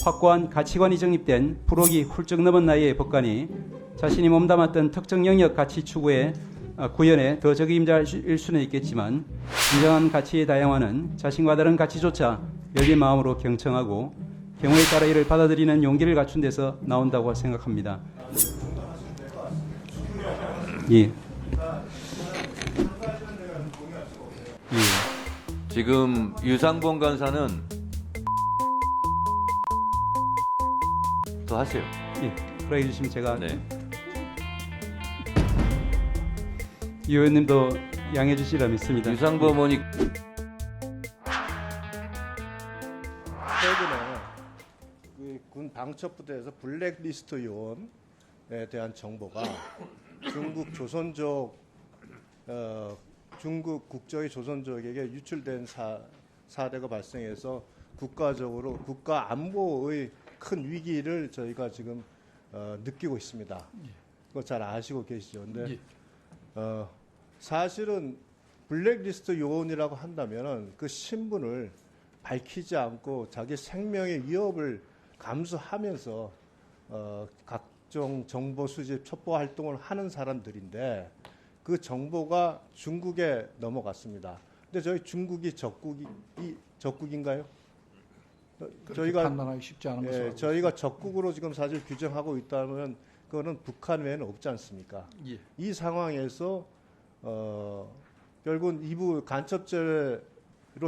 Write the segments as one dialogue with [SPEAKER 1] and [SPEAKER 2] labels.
[SPEAKER 1] 확고한 가치관이 정립된 불혹이 훌쩍 넘은 나이의 법관이 자신이 몸담았던 특정 영역 가치 추구에 구현에 더 적임자일 수는 있겠지만 진정한 가치의 다양화는 자신과 다른 가치조차 열린 마음으로 경청하고 경우에 따라 이를 받아들이는 용기를 갖춘 데서 나온다고 생각합니다. 예.
[SPEAKER 2] 지금 유상봉 간사는 더 하세요.
[SPEAKER 1] 예. 허락해 주시면 제가
[SPEAKER 2] 네.
[SPEAKER 1] 이 의원님도 양해해 주시리라 믿습니다.
[SPEAKER 2] 유상범 의원이
[SPEAKER 3] 최근에 군 방첩부대에서 블랙리스트 요원에 대한 정보가 중국 조선족 중국 국적의 조선족에게 유출된 사례가 발생해서 국가적으로 국가 안보의 큰 위기를 저희가 지금 느끼고 있습니다. 그거 잘 아시고 계시죠? 근데 사실은 블랙리스트 요원이라고 한다면 그 신분을 밝히지 않고 자기 생명의 위협을 감수하면서 각종 정보 수집 첩보 활동을 하는 사람들인데 그 정보가 중국에 넘어갔습니다. 근데 저희 중국이 적국인가요? 저희가
[SPEAKER 4] 판단하기 쉽지 않은 것으로
[SPEAKER 3] 저희가 적국으로 지금 사실 규정하고 있다면 그거는 북한 외에는 없지 않습니까?
[SPEAKER 4] 예.
[SPEAKER 3] 이 상황에서 결국은 이부 간첩죄로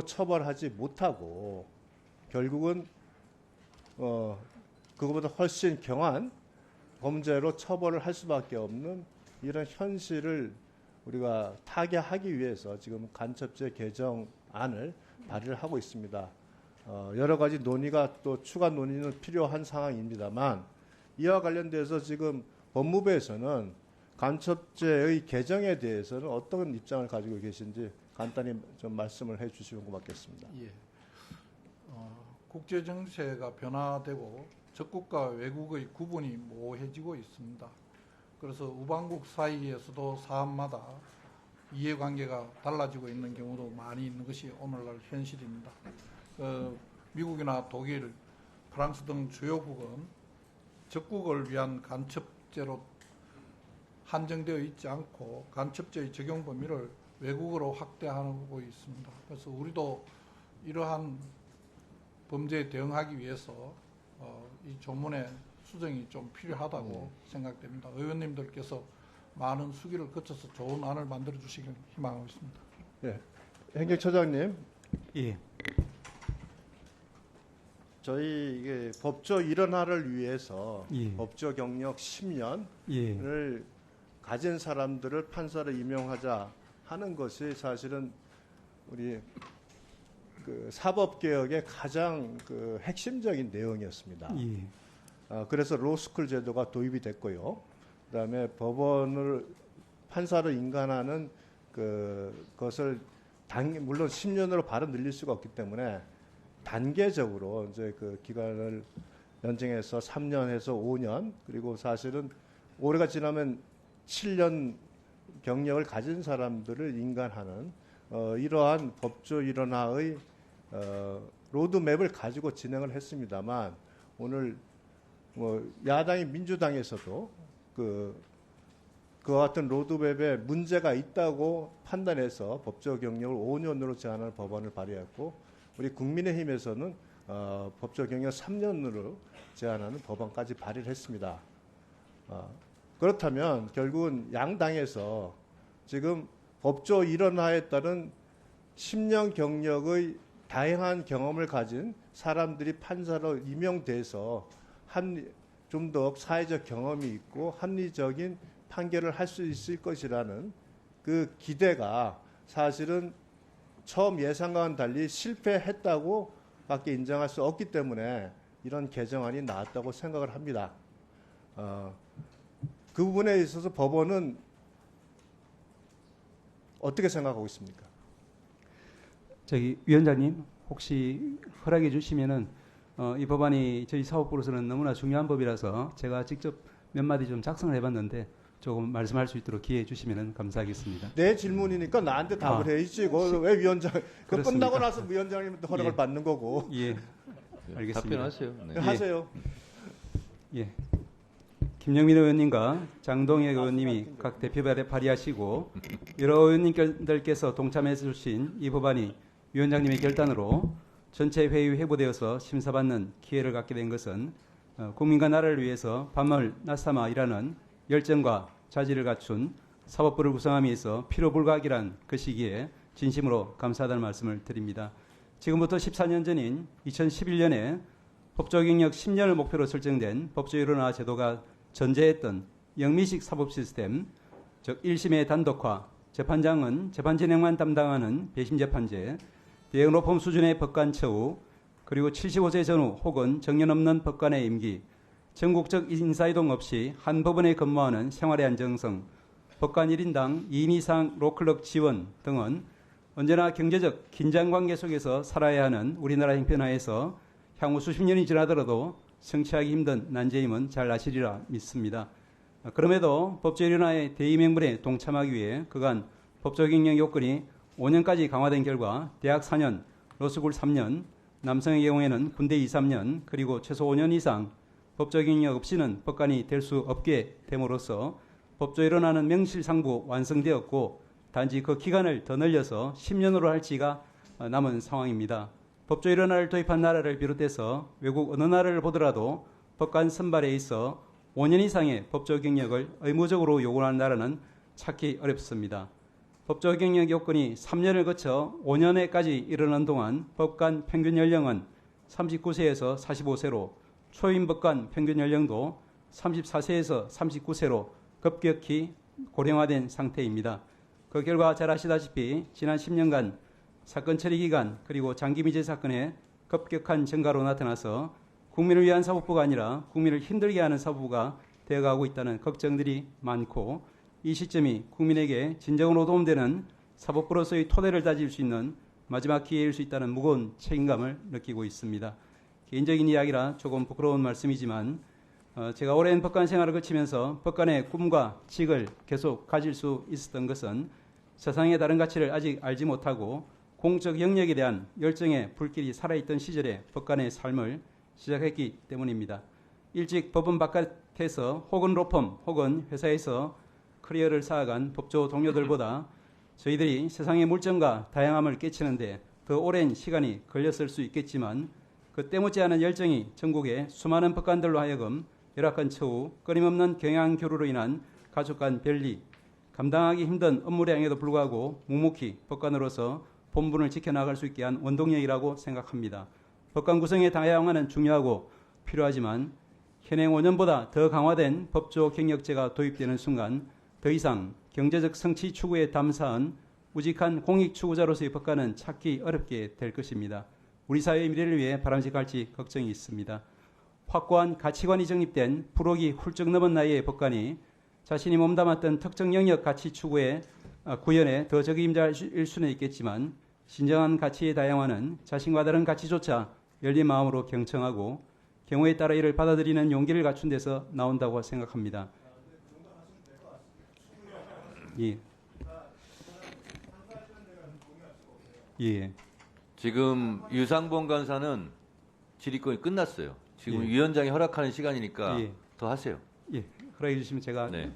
[SPEAKER 3] 처벌하지 못하고 결국은 그거보다 훨씬 경한 범죄로 처벌을 할 수밖에 없는 이런 현실을 우리가 타개하기 위해서 지금 간첩죄 개정안을 발의를 하고 있습니다. 여러 가지 논의가 또 추가 논의는 필요한 상황입니다만 이와 관련돼서 지금 법무부에서는 간첩죄의 개정에 대해서는 어떤 입장을 가지고 계신지 간단히 좀 말씀을 해 주시면 고맙겠습니다.
[SPEAKER 4] 예. 국제 정세가 변화되고 적국과 외국의 구분이 모호해지고 있습니다. 그래서 우방국 사이에서도 사안마다 이해관계가 달라지고 있는 경우도 많이 있는 것이 오늘날 현실입니다. 미국이나 독일, 프랑스 등 주요국은 적국을 위한 간첩죄로 한정되어 있지 않고 간첩죄의 적용 범위를 외국으로 확대하고 있습니다. 그래서 우리도 이러한 범죄에 대응하기 위해서 이 조문의 수정이 좀 필요하다고 생각됩니다. 의원님들께서 많은 수기를 거쳐서 좋은 안을 만들어 주시길 희망하고 있습니다.
[SPEAKER 3] 네, 행정처장님,
[SPEAKER 1] 예.
[SPEAKER 3] 저희 이게 법조 일원화를 위해서
[SPEAKER 1] 예.
[SPEAKER 3] 법조 경력 10년을
[SPEAKER 1] 예.
[SPEAKER 3] 가진 사람들을 판사로 임용하자 하는 것이 사실은 우리 그 사법개혁의 가장 그 핵심적인 내용이었습니다.
[SPEAKER 1] 예.
[SPEAKER 3] 그래서 로스쿨 제도가 도입이 됐고요. 그다음에 법원을 판사로 인간하는 그것을 물론 10년으로 바로 늘릴 수가 없기 때문에 단계적으로 이제 그 기간을 연장해서 3년에서 5년 그리고 사실은 올해가 지나면 7년 경력을 가진 사람들을 인간하는 이러한 법조 일원화의 로드맵을 가지고 진행을 했습니다만 오늘 뭐 야당인 민주당에서도 그와 같은 로드맵에 문제가 있다고 판단해서 법조 경력을 5년으로 제한하는 법안을 발의했고 우리 국민의힘에서는 법조 경력 3년으로 제한하는 법안까지 발의를 했습니다. 그렇다면 결국은 양당에서 지금 법조 일원화에 따른 10년 경력의 다양한 경험을 가진 사람들이 판사로 임용돼서 좀 더 사회적 경험이 있고 합리적인 판결을 할 수 있을 것이라는 그 기대가 사실은 처음 예상과는 달리 실패했다고 밖에 인정할 수 없기 때문에 이런 개정안이 나왔다고 생각을 합니다. 그 부분에 있어서 법원은 어떻게 생각하고 있습니까?
[SPEAKER 1] 저기 위원장님 혹시 허락해 주시면은 이 법안이 저희 사법부로서는 너무나 중요한 법이라서 제가 직접 몇 마디 좀 작성을 해봤는데 조금 말씀할 수 있도록 기회해 주시면 감사하겠습니다.
[SPEAKER 3] 내 질문이니까 나한테 답을 해야지. 왜 위원장? 그
[SPEAKER 1] 그렇습니까?
[SPEAKER 3] 끝나고 나서 위원장님한테 허락을
[SPEAKER 1] 예.
[SPEAKER 3] 받는 거고.
[SPEAKER 1] 예. 알겠습니다.
[SPEAKER 2] 답변하세요. 네.
[SPEAKER 3] 하세요.
[SPEAKER 1] 예. 김영민 의원님과 장동혁 의원님이 각 대표발에 발의하시고 여러 의원님들께서 동참해 주신 이 법안이 위원장님의 결단으로 전체 회의 회부되어서 심사받는 기회를 갖게 된 것은 국민과 나라를 위해서 밤을 낮삼아 일하는 열정과 자질을 갖춘 사법부를 구성함에 있어 필요불가하기란 그 시기에 진심으로 감사하다는 말씀을 드립니다. 지금부터 14년 전인 2011년에 법조경력 10년을 목표로 설정된 법조일원화 제도가 전제했던 영미식 사법 시스템, 즉 1심의 단독화, 재판장은 재판 진행만 담당하는 배심 재판제, 대형 로펌 수준의 법관 처우, 그리고 75세 전후 혹은 정년 없는 법관의 임기, 전국적 인사이동 없이 한 법원에 근무하는 생활의 안정성, 법관 1인당 2인 이상 로클럭 지원 등은 언제나 경제적 긴장관계 속에서 살아야 하는 우리나라 형편하에서 향후 수십 년이 지나더라도 성취하기 힘든 난제임은 잘 아시리라 믿습니다. 그럼에도 법조일원화의 대의명분에 동참하기 위해 그간 법조경력 요건이 5년까지 강화된 결과 대학 4년, 로스쿨 3년, 남성의 경우에는 군대 2, 3년, 그리고 최소 5년 이상 법조경력 없이는 법관이 될 수 없게 됨으로써 법조일원화는 명실상부 완성되었고 단지 그 기간을 더 늘려서 10년으로 할지가 남은 상황입니다. 법조일원화를 도입한 나라를 비롯해서 외국 어느 나라를 보더라도 법관 선발에 있어 5년 이상의 법조 경력을 의무적으로 요구하는 나라는 찾기 어렵습니다. 법조 경력 요건이 3년을 거쳐 5년에까지 이르는 동안 법관 평균 연령은 39세에서 45세로 초임 법관 평균 연령도 34세에서 39세로 급격히 고령화된 상태입니다. 그 결과 잘 아시다시피 지난 10년간 사건 처리 기간 그리고 장기 미제 사건의 급격한 증가로 나타나서 국민을 위한 사법부가 아니라 국민을 힘들게 하는 사법부가 되어가고 있다는 걱정들이 많고 이 시점이 국민에게 진정으로 도움되는 사법부로서의 토대를 다질 수 있는 마지막 기회일 수 있다는 무거운 책임감을 느끼고 있습니다. 개인적인 이야기라 조금 부끄러운 말씀이지만 제가 오랜 법관 생활을 거치면서 법관의 꿈과 직을 계속 가질 수 있었던 것은 세상의 다른 가치를 아직 알지 못하고 공적 영역에 대한 열정의 불길이 살아있던 시절에 법관의 삶을 시작했기 때문입니다. 일찍 법원 바깥에서 혹은 로펌 혹은 회사에서 커리어를 쌓아간 법조 동료들보다 저희들이 세상의 물정과 다양함을 깨치는데 더 오랜 시간이 걸렸을 수 있겠지만 그 때묻지 않은 열정이 전국의 수많은 법관들로 하여금 열악한 처우, 끊임없는 경향 교류로 인한 가족 간 별리, 감당하기 힘든 업무량에도 불구하고 묵묵히 법관으로서 본분을 지켜나갈 수 있게 한 원동력이라고 생각합니다. 법관 구성의 다양화는 중요하고 필요하지만 현행 5년보다 더 강화된 법조 경력제가 도입되는 순간 더 이상 경제적 성취 추구에 담사한 우직한 공익 추구자로서의 법관은 찾기 어렵게 될 것입니다. 우리 사회의 미래를 위해 바람직할지 걱정이 있습니다. 확고한 가치관이 정립된 불혹이 훌쩍 넘은 나이의 법관이 자신이 몸담았던 특정 영역 가치 추구에 구현에 더 적임자일 수는 있겠지만 진정한 가치의 다양화는 자신과 다른 가치조차 열린 마음으로 경청하고 경우에 따라 이를 받아들이는 용기를 갖춘 데서 나온다고 생각합니다. 예. 예.
[SPEAKER 2] 지금 유상봉 간사는 질의권이 끝났어요. 지금
[SPEAKER 1] 예.
[SPEAKER 2] 위원장이 허락하는 시간이니까
[SPEAKER 1] 예.
[SPEAKER 2] 더 하세요.
[SPEAKER 1] 예. 허락해 주시면 제가
[SPEAKER 2] 네.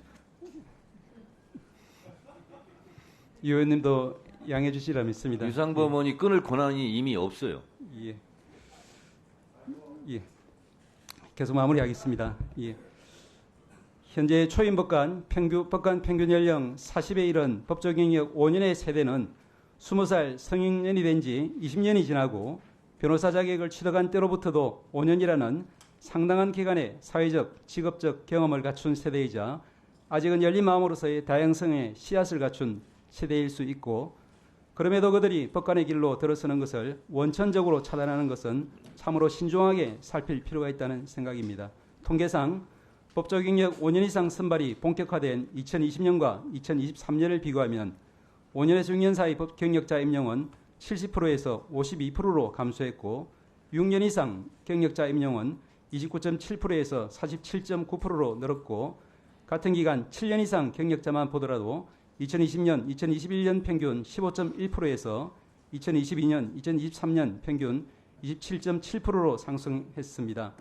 [SPEAKER 1] 이 의원님도 양해해 주시라 믿습니다.
[SPEAKER 2] 유상범 의원이 끊을 권한이 이미 없어요.
[SPEAKER 1] 예. 예. 계속 마무리하겠습니다. 예. 현재 초임 법관 평균 연령 40에 이른 법조 경력 5년의 세대는 20살 성인년이 된 지 20년이 지나고 변호사 자격을 취득한 때로부터도 5년이라는 상당한 기간의 사회적, 직업적 경험을 갖춘 세대이자 아직은 열린 마음으로서의 다양성의 씨앗을 갖춘 세대일 수 있고 그럼에도 그들이 법관의 길로 들어서는 것을 원천적으로 차단하는 것은 참으로 신중하게 살필 필요가 있다는 생각입니다. 통계상 법조 경력 5년 이상 선발이 본격화된 2020년과 2023년을 비교하면 5년에서 6년 사이 법 경력자 임용은 70%에서 52%로 감소했고 6년 이상 경력자 임용은 29.7%에서 47.9%로 늘었고 같은 기간 7년 이상 경력자만 보더라도 2020년, 2021년 평균 15.1%에서 2022년, 2023년 평균 27.7%로 상승했습니다.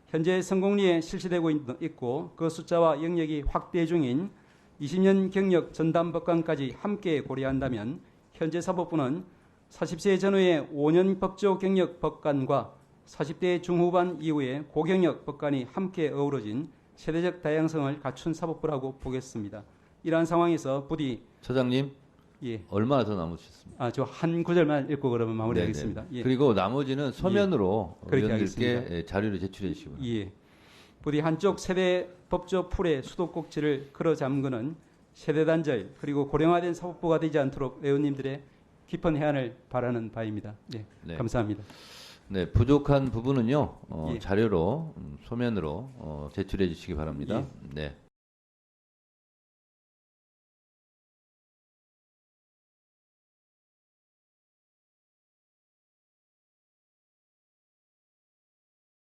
[SPEAKER 1] 현재 성공리에 실시되고 있고 그 숫자와 영역이 확대 중인 20년 경력 전담 법관까지 함께 고려한다면 현재 사법부는 40세 전후의 5년 법조 경력 법관과 40대 중후반 이후의 고경력 법관이 함께 어우러진 세대적 다양성을 갖춘 사법부라고 보겠습니다. 이러한 상황에서 부디
[SPEAKER 2] 처장님
[SPEAKER 1] 예,
[SPEAKER 2] 얼마나 더 남으셨습니까?
[SPEAKER 1] 저 한 구절만 읽고 그러면 마무리하겠습니다.
[SPEAKER 2] 네네.
[SPEAKER 1] 예.
[SPEAKER 2] 그리고 나머지는 서면으로
[SPEAKER 1] 그렇게
[SPEAKER 2] 의원들께
[SPEAKER 1] 하겠습니다.
[SPEAKER 2] 자료를 제출해 주시고요.
[SPEAKER 1] 예. 부디 한쪽 세대 법조 풀의 수도꼭지를 걸어 잠그는 세대 단절 그리고 고령화된 사법부가 되지 않도록 의원님들의 깊은 해안을 바라는 바입니다. 예.
[SPEAKER 2] 네.
[SPEAKER 1] 감사합니다.
[SPEAKER 2] 네, 부족한 부분은요
[SPEAKER 1] 예.
[SPEAKER 2] 자료로 소면으로 제출해 주시기 바랍니다.
[SPEAKER 1] 예.
[SPEAKER 2] 네.